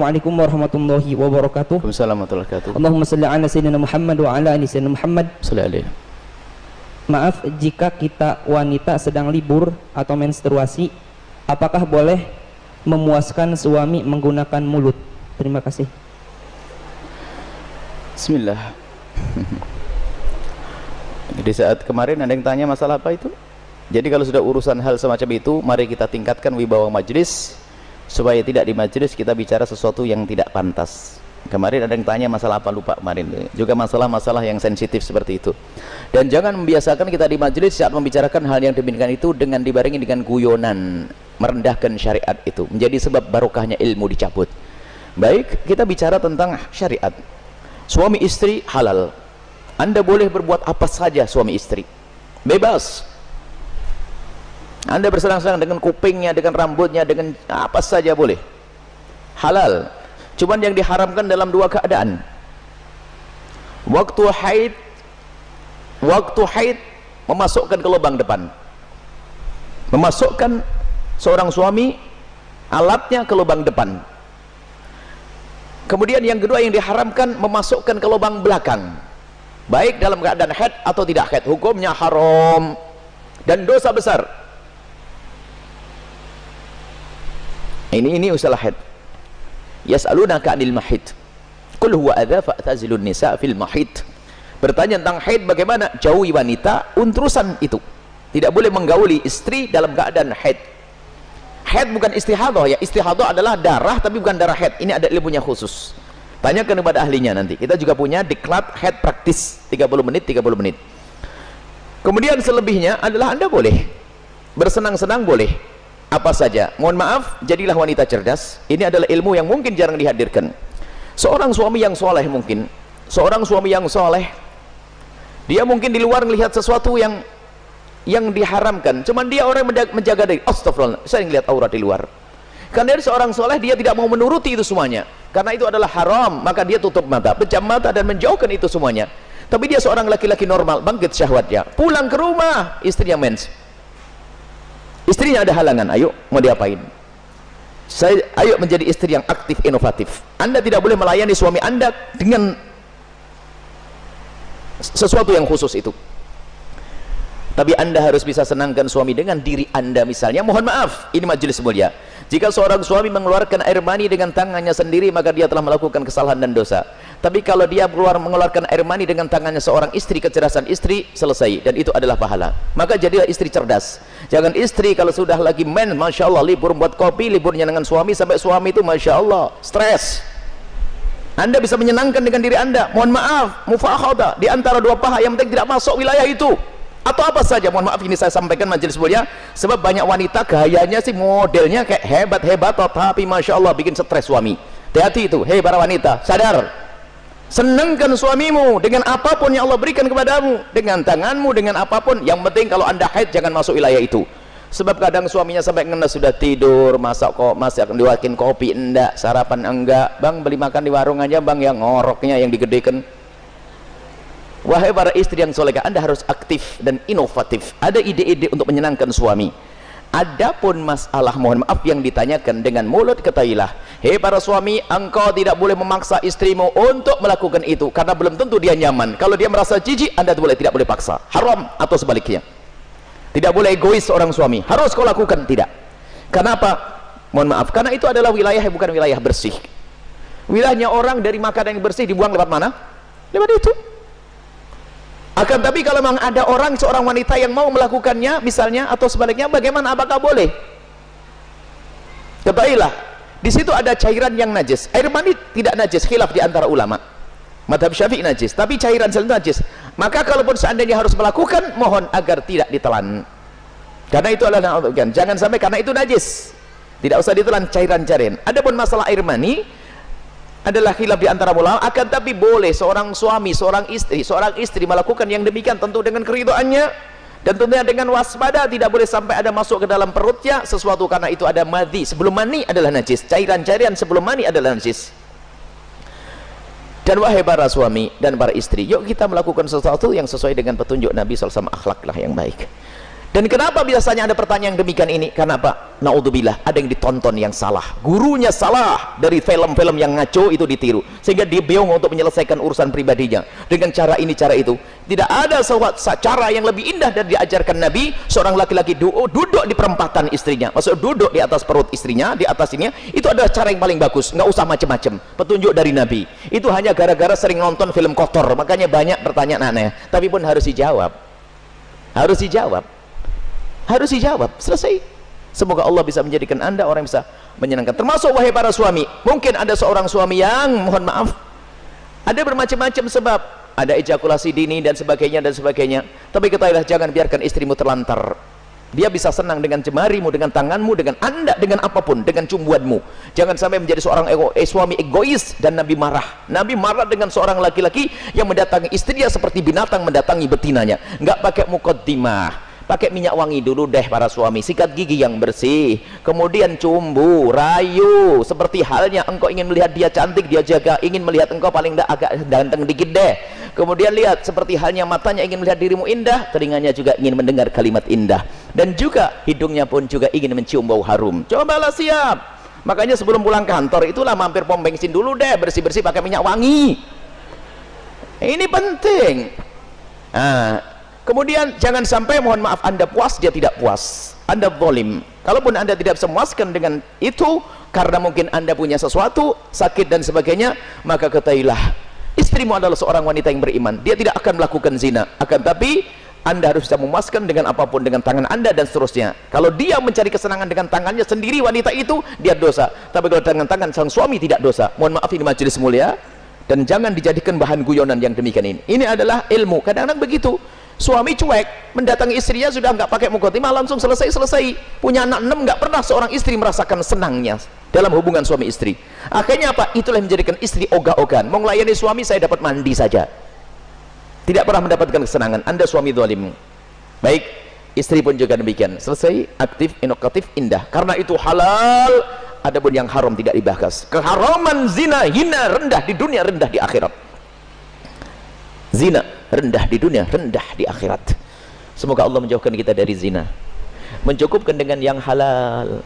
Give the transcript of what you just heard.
Assalamualaikum warahmatullahi wabarakatuh. Waalaikumsalam warahmatullahi wabarakatuh. Allahumma salli ala sayyidina Muhammad wa ala ali sayyidina Muhammad. Sallallahu. Maaf jika kita wanita sedang libur atau menstruasi, apakah boleh memuaskan suami menggunakan mulut? Terima kasih. Bismillah. Di saat kemarin ada yang tanya masalah apa itu? Jadi kalau sudah urusan hal semacam itu, mari kita tingkatkan wibawa majelis supaya tidak di majelis kita bicara sesuatu yang tidak pantas. Kemarin ada yang tanya masalah apa, lupa kemarin. Juga masalah-masalah yang sensitif seperti itu. Dan jangan membiasakan kita di majelis saat membicarakan hal yang demikian itu dengan dibarengi dengan guyonan, merendahkan syariat itu, menjadi sebab barokahnya ilmu dicabut. Baik, kita bicara tentang syariat. Suami istri halal. Anda boleh berbuat apa saja suami istri. Bebas. Anda bersenang-senang dengan kupingnya, dengan rambutnya, dengan apa saja boleh. Halal. Cuman yang diharamkan dalam dua keadaan. Waktu haid memasukkan ke lubang depan. Memasukkan seorang suami alatnya ke lubang depan. Kemudian yang kedua yang diharamkan memasukkan ke lubang belakang. Baik dalam keadaan haid atau tidak haid, hukumnya haram dan dosa besar. Ini usaha haid. Yas'alunaka 'anil mahid. Qul huwa adza fa'tazilun nisa fil mahid. Bertanya tentang haid, bagaimana? Jauhi wanita untrusan itu. Tidak boleh menggauli istri dalam keadaan haid. Haid bukan istihadhah ya. Istihadhah adalah darah tapi bukan darah haid. Ini ada ilmunya khusus. Tanyakan kepada ahlinya nanti. Kita juga punya diklat haid praktis 30 menit 30 menit. Kemudian selebihnya adalah Anda boleh bersenang-senang, boleh apa saja. Mohon maaf, jadilah wanita cerdas. Ini adalah ilmu yang mungkin jarang dihadirkan. Seorang suami yang soleh mungkin, seorang suami yang soleh, dia mungkin di luar melihat sesuatu yang diharamkan. Cuman dia orang menjaga diri. Astagfirullah, saya ngelihat aurat di luar. Karena dia seorang soleh, dia tidak mau menuruti itu semuanya. Karena itu adalah haram, maka dia tutup mata, pejam mata dan menjauhkan itu semuanya. Tapi dia seorang laki-laki normal, bangkit syahwatnya. Pulang ke rumah, istrinya mens. Istrinya ada halangan, ayo mau diapain? Ayo menjadi istri yang aktif, inovatif. Anda tidak boleh melayani suami Anda dengan sesuatu yang khusus itu. Tapi Anda harus bisa senangkan suami dengan diri Anda misalnya. Mohon maaf, ini majelis mulia. Jika seorang suami mengeluarkan air mani dengan tangannya sendiri, maka dia telah melakukan kesalahan dan dosa. Tapi kalau dia mengeluarkan air mani dengan tangannya seorang istri, kecerdasan istri, selesai. Dan itu adalah pahala. Maka jadilah istri cerdas. Jangan istri kalau sudah lagi Masya Allah, libur buat kopi, liburnya dengan suami, sampai suami itu Masya Allah, stres. Anda bisa menyenangkan dengan diri Anda. Mohon maaf, mufakhadah di antara dua paha yang penting tidak masuk wilayah itu. Atau apa saja, mohon maaf ini saya sampaikan majelis mulia, sebab banyak wanita gayanya sih modelnya kayak hebat-hebat, tapi Masya Allah bikin stres suami. Hati-hati itu, hei para wanita, sadar. Senangkan suamimu dengan apapun yang Allah berikan kepadamu, dengan tanganmu, dengan apapun. Yang penting kalau Anda haid jangan masuk wilayah itu. Sebab kadang suaminya sampai ngena sudah tidur, masih akan diwakin kopi enggak, sarapan enggak, bang beli makan di warung aja bang, yang ngoroknya yang digedekan. Wahai para istri yang solehah, Anda harus aktif dan inovatif. Ada ide-ide untuk menyenangkan suami. Adapun masalah mohon maaf yang ditanyakan dengan mulut, ketahuilah, hei para suami, engkau tidak boleh memaksa istrimu untuk melakukan itu karena belum tentu dia nyaman. Kalau dia merasa jijik, Anda tidak boleh paksa. Haram atau sebaliknya. Tidak boleh egois seorang suami. Harus kau lakukan, tidak. Kenapa? Mohon maaf, karena itu adalah wilayah yang bukan wilayah bersih. Wilayahnya orang dari makanan yang bersih dibuang lewat mana? Lewat itu. Akan tapi kalau memang ada orang, seorang wanita yang mau melakukannya misalnya atau sebaliknya, bagaimana, apakah boleh? Ketahuilah, di situ ada cairan yang najis. Air mani tidak najis, khilaf di antara ulama. Madhab Syafi'i najis, tapi cairan sel najis. Maka kalaupun seandainya harus melakukan, mohon agar tidak ditelan. Karena itu adalah jangan sampai karena itu najis. Tidak usah ditelan cairan-cairan. Adapun masalah air mani adalah khilaf di antara ulama, akan tapi boleh seorang suami, seorang istri melakukan yang demikian tentu dengan keridhaannya dan tentunya dengan waspada, tidak boleh sampai ada masuk ke dalam perutnya sesuatu, karena itu ada madhi, sebelum mani adalah najis, cairan-cairan sebelum mani adalah najis. Dan wahai para suami dan para istri, yuk kita melakukan sesuatu yang sesuai dengan petunjuk Nabi SAW, akhlaklah yang baik. Dan kenapa biasanya ada pertanyaan demikian ini? Karena apa? Naudzubillah, ada yang ditonton yang salah, gurunya salah, dari film-film yang ngaco itu ditiru, sehingga dia bingung untuk menyelesaikan urusan pribadinya dengan cara ini cara itu. Tidak ada cara yang lebih indah dari diajarkan Nabi. Seorang laki-laki duduk di perempatan istrinya, maksud duduk di atas perut istrinya, di atas ini, itu adalah cara yang paling bagus. Nggak usah macam-macam, petunjuk dari Nabi. Itu hanya gara-gara sering nonton film kotor, makanya banyak pertanyaan aneh, tapi pun harus dijawab, harus dijawab, selesai. Semoga Allah bisa menjadikan Anda orang yang bisa menyenangkan. Termasuk wahai para suami, mungkin ada seorang suami yang mohon maaf ada bermacam-macam sebab, ada ejakulasi dini dan sebagainya, tapi ketahuilah, jangan biarkan istrimu terlantar. Dia bisa senang dengan jemarimu, dengan tanganmu, dengan Anda, dengan apapun, dengan cumbuanmu. Jangan sampai menjadi seorang suami egois. Dan Nabi marah dengan seorang laki-laki yang mendatangi istrinya seperti binatang mendatangi betinanya. Nggak pakai muqaddimah, pakai minyak wangi dulu deh para suami, sikat gigi yang bersih, kemudian cumbu, rayu, seperti halnya engkau ingin melihat dia cantik, dia jaga, ingin melihat engkau paling tidak agak ganteng dikit deh. Kemudian lihat, seperti halnya matanya ingin melihat dirimu indah, telinganya juga ingin mendengar kalimat indah, dan juga hidungnya pun juga ingin mencium bau harum. Cobalah siap. Makanya sebelum pulang kantor itulah mampir pom bensin dulu deh, bersih-bersih pakai minyak wangi. Ini penting. Kemudian jangan sampai mohon maaf Anda puas, dia tidak puas, Anda zalim. Kalaupun Anda tidak bisa memuaskan dengan itu karena mungkin Anda punya sesuatu, sakit dan sebagainya, maka ketahuilah istrimu adalah seorang wanita yang beriman, dia tidak akan melakukan zina. Akan tapi Anda harus bisa memuaskan dengan apapun, dengan tangan Anda dan seterusnya. Kalau dia mencari kesenangan dengan tangannya sendiri, wanita itu, dia dosa. Tapi kalau dengan tangan sang suami tidak dosa. Mohon maaf, ini majelis mulia, dan jangan dijadikan bahan guyonan yang demikian ini. Ini adalah ilmu. Kadang-kadang begitu, suami cuek, mendatangi istrinya sudah nggak pakai muqaddimah, langsung selesai. Punya anak 6, nggak pernah seorang istri merasakan senangnya dalam hubungan suami istri. Akhirnya apa? Itulah yang menjadikan istri ogah-ogahan. Mau melayani suami, saya dapat mandi saja, tidak pernah mendapatkan kesenangan. Anda suami zalim. Baik, istri pun juga demikian. Selesai, aktif, inovatif, indah. Karena itu halal. Adapun yang haram tidak dibahas. Keharaman zina, hina, rendah di dunia, rendah di akhirat. Zina rendah di dunia, rendah di akhirat. Semoga Allah menjauhkan kita dari zina, mencukupkan dengan yang halal.